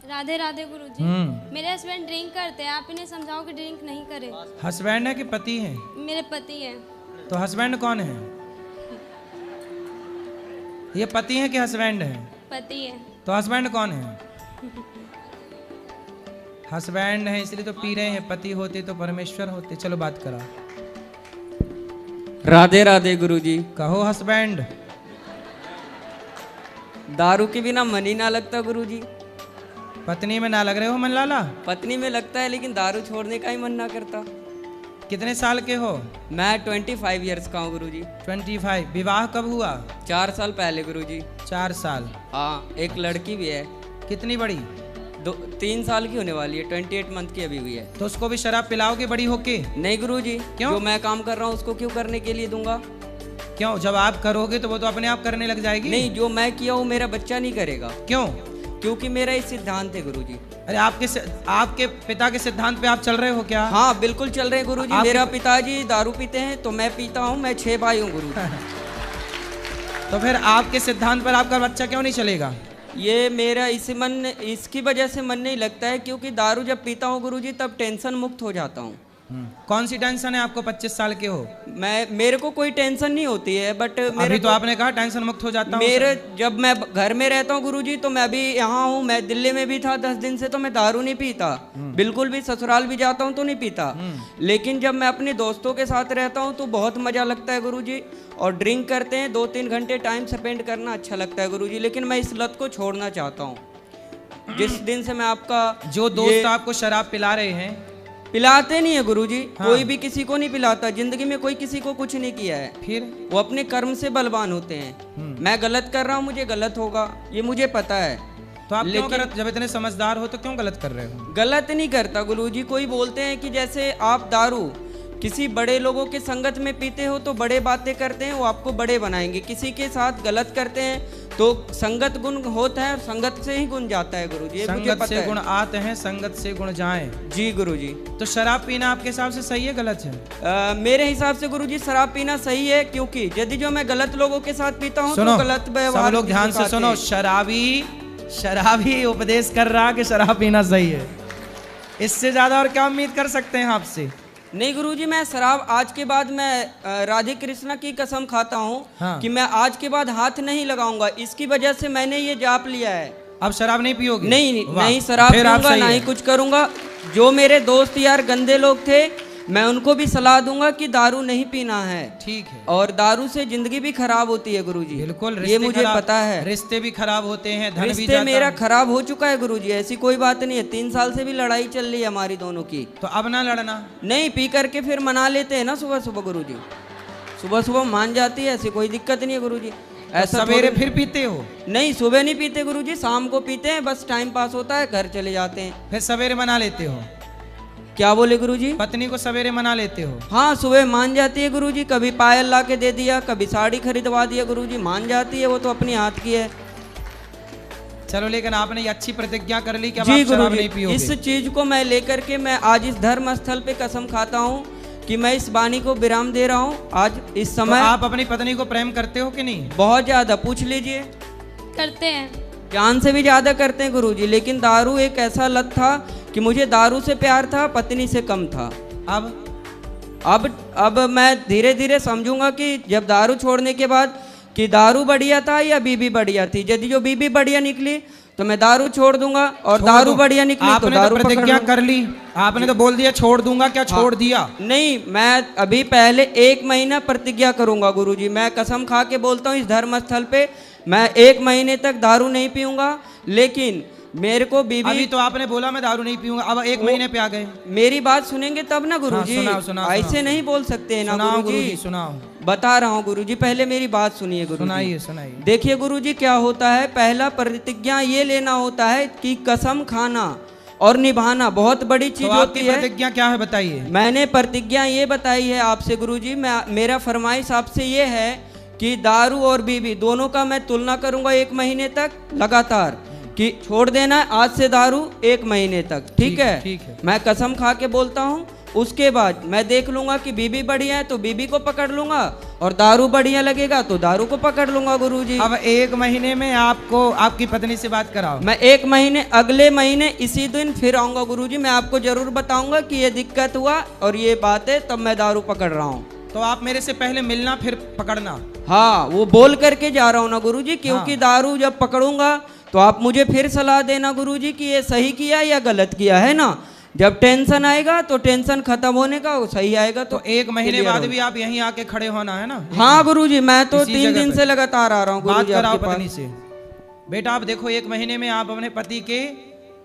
राधे राधे गुरुजी। मेरे husband drink करते हैं, आप इन्हें समझाओ कि ड्रिंक नहीं करे। हस्बैंड है कि पति है? मेरे पति हैं। तो हस्बैंड कौन है? ये पति है कि हस्बैंड है? पति है। तो हस्बैंड कौन है? हस्बैंड है इसलिए तो पी रहे हैं, पति होते तो परमेश्वर होते। चलो बात करा। राधे राधे गुरुजी। कहो हस्बैंड। दारू के बिना मन ही ना लगता गुरुजी। पत्नी में ना लग रहे हो मन लाला? पत्नी में लगता है लेकिन दारू छोड़ने का ही मन ना करता। कितने साल के हो? मैं 25 इयर्स का हूँ गुरुजी। 25। विवाह कब हुआ? 4 साल पहले गुरुजी। 4 साल। हाँ, एक लड़की भी है। कितनी बड़ी? 3 साल की होने वाली है, 28 मंथ की अभी हुई है। तो उसको भी शराब पिलाओगे बड़ी होके? नहीं गुरुजी। क्यों? जो मैं काम कर रहा हूँ उसको क्यों करने के लिए दूंगा? क्यों? जब आप करोगे तो वो तो अपने आप करने लग जाएगी। नहीं, जो मैं किया हूँ मेरा बच्चा नहीं करेगा। क्यों? क्योंकि मेरा ये सिद्धांत है गुरुजी। अरे आपके पिता के सिद्धांत पे आप चल रहे हो क्या? हाँ बिल्कुल चल रहे हैं गुरुजी। मेरा पिताजी दारू पीते हैं तो मैं पीता हूँ। मैं 6 भाई हूँ गुरुजी। तो फिर आपके सिद्धांत पर आपका बच्चा क्यों नहीं चलेगा? ये मेरा इसकी वजह से मन नहीं लगता है, क्योंकि दारू जब पीता हूँ गुरुजी तब टेंशन मुक्त हो जाता हूँ। कौन सी टेंशन है आपको? 25 साल के हो। मेरे को कोई टेंशन नहीं होती है, बट अभी तो आपने कहा टेंशन मुक्त हो जाता हूँ। जब मैं घर में रहता हूँ गुरुजी तो मैं अभी यहाँ हूँ, मैं दिल्ली में भी था 10 दिन से, तो मैं दारू नहीं पीता बिल्कुल भी। ससुराल भी जाता हूँ तो नहीं पीता। लेकिन जब मैं अपने दोस्तों के साथ रहता हूँ तो बहुत मजा लगता है गुरुजी। और ड्रिंक करते हैं 2-3 घंटे टाइम स्पेंड करना अच्छा लगता है गुरुजी। लेकिन मैं इस लत को छोड़ना चाहता हूँ। जिस दिन से मैं आपका जो दोस्त आपको शराब पिला रहे हैं, पिलाते नहीं है गुरुजी। हाँ। कोई भी किसी को नहीं पिलाता। जिंदगी में कोई किसी को कुछ नहीं किया है। फिर वो अपने कर्म से बलवान होते हैं। मैं गलत कर रहा हूँ, मुझे गलत होगा ये मुझे पता है। तो आप क्यों गलत? जब इतने समझदार हो तो क्यों गलत कर रहे हो? गलत नहीं करता गुरुजी। कोई बोलते हैं कि जैसे आप दारू किसी बड़े लोगों के संगत में पीते हो तो बड़े बातें करते हैं, वो आपको बड़े बनाएंगे। किसी के साथ गलत करते हैं तो संगत गुण होता है, संगत से ही गुण जाता है गुरुजी। संगत से गुण आते हैं, संगत से गुण जाएं। जी गुरुजी। तो शराब पीना आपके हिसाब से सही है गलत है? मेरे हिसाब से गुरुजी शराब पीना सही है, क्योंकि यदि जो मैं गलत लोगों के साथ पीता हूँ तो गलत व्यवहार। सब लोग ध्यान से सुनो। शराबी उपदेश कर रहा कि शराब पीना सही है। इससे ज्यादा और क्या उम्मीद कर सकते हैं आपसे? नहीं गुरुजी, मैं शराब आज के बाद मैं राधे कृष्णा की कसम खाता हूँ। हाँ। कि मैं आज के बाद हाथ नहीं लगाऊंगा। इसकी वजह से मैंने ये जाप लिया है। अब शराब नहीं पियोगे? नहीं शराब पीऊंगा, ना ही कुछ करूंगा। जो मेरे दोस्त यार गंदे लोग थे मैं उनको भी सलाह दूंगा कि दारू नहीं पीना है। ठीक है। और दारू से जिंदगी भी खराब होती है गुरुजी। बिल्कुल, ये मुझे पता है। रिश्ते भी खराब होते हैं, धन भी रिश्ते जाता मेरा है। खराब हो चुका है गुरुजी, ऐसी कोई बात नहीं है। 3 साल से भी लड़ाई चल रही है हमारी दोनों की। तो अब ना लड़ना। नहीं, पी करके फिर मना लेते हैं ना सुबह सुबह गुरुजी। सुबह सुबह मान जाती है, ऐसी कोई दिक्कत नहीं है गुरुजी। ऐसा सवेरे फिर पीते हो? नहीं, सुबह नहीं पीते गुरुजी, शाम को पीते हैं। बस टाइम पास होता है, घर चले जाते हैं। फिर सवेरे मना लेते हो? क्या बोले गुरुजी? पत्नी को सवेरे मना लेते हो? हाँ, सुबह मान जाती है गुरुजी। कभी पायल ला के दे दिया, कभी साड़ी खरीदवा दिया गुरुजी। मान जाती है, वो तो अपनी हाथ की है। चलो, लेकिन आपने ये अच्छी प्रतिज्ञा कर ली कि अब जी आप शराब नहीं पियोगे। इस चीज को मैं लेकर के मैं आज इस धर्म स्थल पे कसम खाता हूँ कि मैं इस वाणी को विराम दे रहा हूँ आज इस समय। तो आप अपनी पत्नी को प्रेम करते हो कि नहीं? बहुत ज्यादा, पूछ लीजिए। करते हैं। जान से भी ज्यादा करते हैं गुरुजी। लेकिन दारू एक ऐसा लत था कि मुझे दारू से प्यार था, पत्नी से कम था। अब मैं धीरे धीरे समझूंगा कि जब दारू छोड़ने के बाद कि दारू बढ़िया था या बीबी बढ़िया थी। यदि जो बीबी बढ़िया निकली तो मैं दारू छोड़ दूंगा, और दारू बढ़िया निकली तो दारू प्रतिज्ञा कर ली। आपने तो बोल दिया छोड़ दूंगा, क्या छोड़ दिया? नहीं, मैं अभी पहले 1 महीना प्रतिज्ञा करूंगा गुरुजी। मैं कसम खा के बोलता हूँ इस धर्म स्थल पे मैं 1 महीने तक दारू नहीं पीऊंगा। लेकिन मेरे को बीबी, अभी तो आपने बोला मैं दारू नहीं पीऊंगा, अब 1 महीने पे आ गए। मेरी बात सुनेंगे तब ना गुरुजी। हाँ, सुनाओ, ऐसे नहीं बोल सकते हैं ना गुरुजी। सुनाओ। बता रहा हूँ गुरुजी, पहले मेरी बात सुनिए गुरुजी। सुनाइए। देखिए गुरुजी, क्या होता है, पहला प्रतिज्ञा ये लेना होता है कि कसम खाना और निभाना बहुत बड़ी चीज होती है। प्रतिज्ञा क्या है बताइए? मैंने प्रतिज्ञा ये बताई है आपसे गुरुजी। मेरा फरमाइश आपसे ये है कि दारू और बीवी दोनों का मैं तुलना करूंगा 1 महीने तक लगातार, कि छोड़ देना आज से दारू 1 महीने तक। ठीक है। मैं कसम खा के बोलता हूँ। उसके बाद मैं देख लूंगा कि बीबी बढ़िया है तो बीबी को पकड़ लूंगा, और दारू बढ़िया लगेगा तो दारू को पकड़ लूंगा गुरुजी। अब 1 महीने में आपको आपकी पत्नी से बात कराओ। मैं 1 महीने, अगले महीने इसी दिन फिर आऊंगा गुरुजी। मैं आपको जरूर बताऊंगा कि ये दिक्कत हुआ और ये बात है, तब मैं दारू पकड़ रहा हूँ। तो आप मेरे से पहले मिलना फिर पकड़ना। हाँ, वो बोल करके जा रहा हूँ ना गुरुजी, क्योंकि हाँ। दारू जब पकड़ूंगा तो आप मुझे फिर सलाह देना गुरुजी कि ये सही किया या गलत किया, है ना। जब टेंशन आएगा तो टेंशन खत्म होने का, सही आएगा तो 1 महीने बाद भी आप यहीं आके खड़े होना है ना। हाँ गुरुजी, मैं तो इसी 3 जगह दिन पे। से लगातार आ रहा हूँ बात गुरुजी कराओ आपके पास। पत्नी से। बेटा आप देखो 1 महीने में आप अपने पति के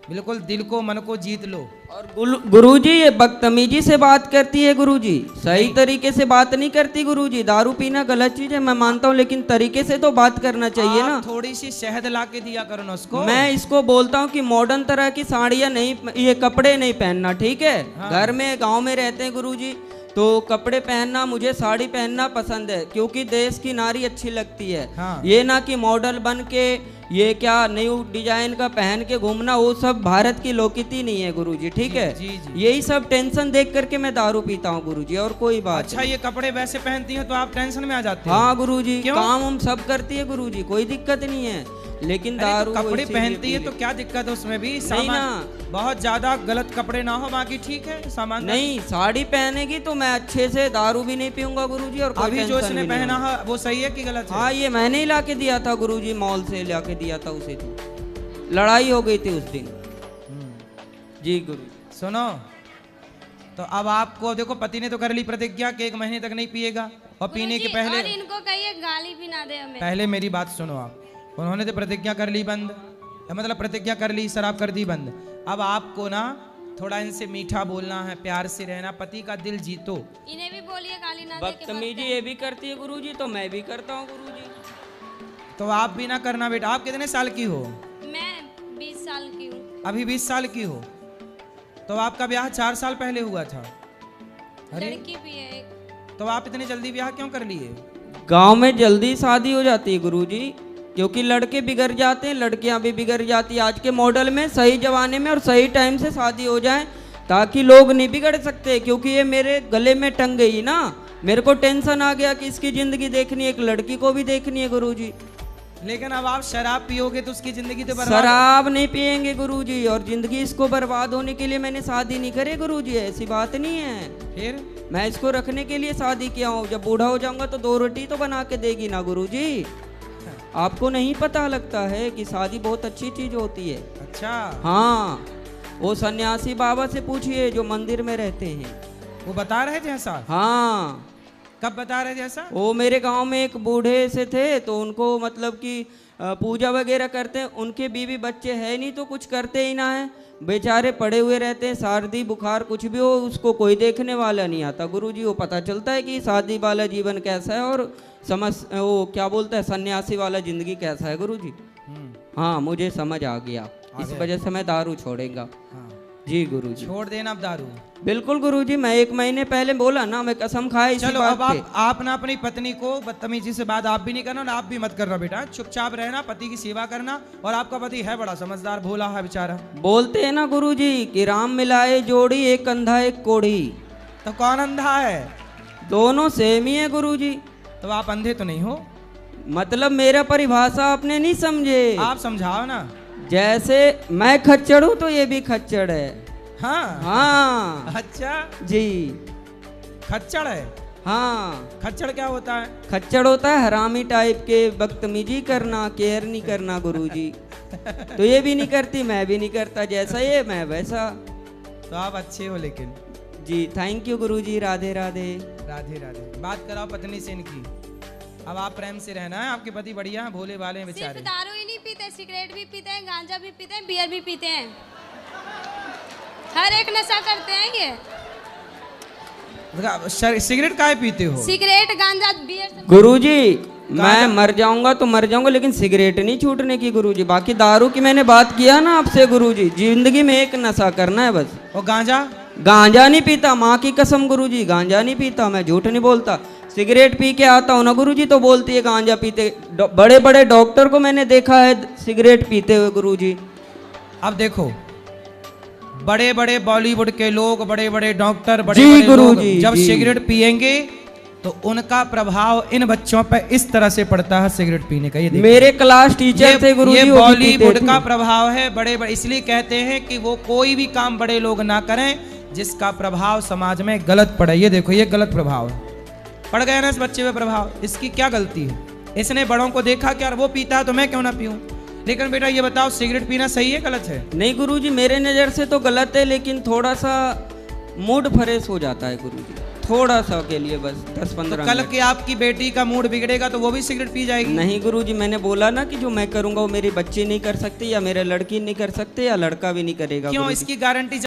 बिल्कुल दिल को मन को जीत लो। और गुरुजी ये बदतमीजी से बात करती है गुरुजी, सही तरीके से बात नहीं करती गुरुजी। दारू पीना गलत चीज है, मैं मानता हूँ, लेकिन तरीके से तो बात करना चाहिए ना। थोड़ी सी शहद ला के दिया करो ना उसको। मैं इसको बोलता हूँ कि मॉडर्न तरह की साड़ियाँ नहीं, ये कपड़े नहीं पहनना, ठीक है। हाँ। घर में गांव में रहते हैं गुरुजी, तो कपड़े पहनना, मुझे साड़ी पहनना पसंद है, क्योंकि देश की नारी अच्छी लगती है। हाँ। ये ना कि मॉडल बन के ये क्या न्यू डिजाइन का पहन के घूमना, वो सब भारत की लोकनीति नहीं है गुरुजी, ठीक है। जी, जी। यही सब टेंशन देख करके मैं दारू पीता हूँ गुरुजी, और कोई बात अच्छा ये कपड़े वैसे पहनती हैं तो आप टेंशन में आ जाते हो। हाँ गुरुजी, क्यों? काम हम सब करती है गुरुजी, कोई दिक्कत नहीं है, लेकिन अरे दारू तो कपड़े इसीलिए पहनती है पी तो ले। क्या दिक्कत है उसमें भी। नहीं सामान ना। बहुत ज्यादा गलत कपड़े ना हो, बाकी ठीक है सामान। नहीं, साड़ी पहनेगी तो मैं अच्छे से दारू भी नहीं पीऊंगा गुरुजी, और कोई अभी जो टेंशन इसने भी नहीं पहना होगी। है वो सही है कि गलत है? हाँ, ये मैंने ही लाके दिया था गुरुजी, मॉल से लाके दिया था उसे, तो लड़ाई हो गई थी उस दिन। जी गुरु। सुनो, तो अब आपको देखो पति ने तो कर ली प्रतिज्ञा कि 1 महीने तक नहीं पिएगा, और पीने के गुरुजी, पहले और इनको कहिए गाली भी ना दे हमें। पहले मेरी बात सुनो आप। उन्होंने तो प्रतिज्ञा कर ली बंद, मतलब प्रतिज्ञा कर ली, शराब कर दी बंद। अब आपको ना थोड़ा इनसे मीठा बोलना है, प्यार से रहना, पति का दिल जीतो। इन्हें भी बोलिए गाली ना दे के बदतमीजी ये भी करती है गुरुजी, तो मैं भी करता हूँ गुरुजी। तो आप भी ना करना बेटा। आप कितने साल की हो? मैं 20 साल की हूँ। अभी 20 साल की हो, तो आपका ब्याह 4 साल पहले हुआ था। अरे लड़की भी है एक। तो आप इतनी जल्दी ब्याह क्यों कर लिए? गांव में जल्दी शादी हो जाती है गुरुजी, क्योंकि लड़के बिगड़ जाते हैं, लड़कियां भी बिगड़ जाती है। आज के मॉडल में सही जमाने में और सही टाइम से शादी हो जाए, ताकि लोग नहीं बिगड़ सकते। क्योंकि ये मेरे गले में टंग गई ना, मेरे को टेंशन आ गया कि इसकी जिंदगी देखनी है, एक लड़की को भी देखनी है गुरुजी। लेकिन अब आप शराब पियोगे तो उसकी जिंदगी तो बर्बाद। शराब नहीं पिएंगे गुरुजी, और जिंदगी इसको बर्बाद होने के लिए मैंने शादी नहीं करी गुरुजी, ऐसी बात नहीं है। फिर मैं इसको रखने के लिए शादी किया हूँ। जब बूढ़ा हो जाऊंगा तो 2 रोटी तो बना के देगी ना गुरुजी। आपको नहीं पता लगता है कि शादी बहुत अच्छी चीज होती है। अच्छा, हाँ, वो सन्यासी बाबा से पूछिए जो मंदिर में रहते हैं, वो बता रहे थे ऐसा? हाँ। कब बता रहे थे ऐसा? वो मेरे गांव में एक बूढ़े से थे, तो उनको मतलब कि पूजा वगैरह करते हैं, उनके बीवी बच्चे है नहीं तो कुछ करते ही ना है, बेचारे पड़े हुए रहते हैं। सर्दी बुखार कुछ भी हो उसको कोई देखने वाला नहीं आता गुरुजी। वो पता चलता है कि शादी वाला जीवन कैसा है और वो क्या बोलता है सन्यासी वाला जिंदगी कैसा है गुरुजी। हाँ, मुझे समझ आ गया, इस वजह से मैं दारू छोड़ेगा। हाँ। जी गुरुजी। छोड़ देना अब दारू। बिल्कुल गुरुजी, मैं 1 महीने पहले बोला ना, मैं कसम खाया इसी चलो बात अब पे। आप ना अपनी पत्नी को बदतमीजी से बात आप भी नहीं करना और आप भी मत करना बेटा। चुपचाप रहना, पति की सेवा करना। और आपका पति है बड़ा समझदार, भोला है बेचारा। बोलते हैं ना गुरुजी कि राम मिलाए जोड़ी, एक अंधा एक कोढ़ी। तो कौन अंधा है? दोनों सेम ही है गुरुजी। तो आप अंधे तो नहीं हो? मतलब मेरा परिभाषा आपने नहीं समझे। आप समझाओ ना। जैसे मैं खच्चड़ हूँ तो ये भी खच्चड़ है। हाँ हाँ अच्छा, जी, खच्चड़ है। हाँ। खच्चड़ क्या होता है? खच्चड़ होता है हरामी टाइप के, बदतमीजी करना, केयर नहीं करना गुरुजी। तो ये भी नहीं करती, मैं भी नहीं करता, जैसा ये मैं वैसा। तो आप अच्छे हो लेकिन। जी थैंक यू गुरुजी, राधे राधे। राधे राधे। बात कराओ पत्नी से इनकी। अब आप प्रेम से रहना है, आपके पति बढ़िया हैं, भोले भाले हैं सिर्फ बेचारे। दारू ही नहीं पीते, सिगरेट भी पीते हैं, गांजा भी पीते हैं, बियर भी पीते हैं, हर एक नशा करते हैं ये। सिगरेट काहे पीते हो? सिगरेट गांजा बियर सब। गुरुजी मैं मर जाऊंगा तो मर जाऊंगा, लेकिन सिगरेट नहीं छूटने की गुरुजी। बाकी दारू की मैंने बात किया ना आपसे गुरुजी, जिंदगी में एक नशा करना है बस। और गांजा? गांजा नहीं पीता, माँ की कसम गुरुजी, गांजा नहीं पीता, मैं झूठ नहीं बोलता। सिगरेट पी के आता हूँ ना गुरुजी तो बोलती है गांजा पीते। बड़े बड़े डॉक्टर को मैंने देखा है सिगरेट पीते हुए गुरुजी। अब देखो, बड़े बड़े बॉलीवुड के लोग, बड़े बड़े डॉक्टर, बड़े जी बड़े लोग गुरुजी, जब जी। सिगरेट पिएंगे तो उनका प्रभाव इन बच्चों पर इस तरह से पड़ता है सिगरेट पीने का। ये देखिए, मेरे क्लास टीचर थे गुरुजी, ये वो भी बॉलीवुड पीते का थे। प्रभाव है। बड़े बड़े इसलिए कहते हैं कि वो कोई भी काम बड़े लोग ना करें जिसका प्रभाव समाज में गलत पड़े। ये देखो, ये गलत प्रभाव है, पड़ गया ना इस बच्चे पे प्रभाव। इसकी क्या गलती है? इसने बड़ों को देखा कि यार वो पीता है तो मैं क्यों ना पीऊं। लेकिन बेटा ये बताओ, सिगरेट पीना सही है गलत है? नहीं गुरुजी, मेरे नज़र से तो गलत है, लेकिन थोड़ा सा मूड फ्रेश हो जाता है गुरुजी, थोड़ा सा के लिए, बस 10-15 कल मिनट। के आपकी बेटी का मूड बिगड़ेगा तो वो भी सिगरेट पी जाएगी? नहीं गुरुजी, मैंने बोला ना कि जो मैं करूंगा वो मेरी बच्ची नहीं कर सकती, या मेरे लड़की नहीं कर सकते, या लड़का भी नहीं करेगा क्यों? गुरुजी। इसकी गारंटी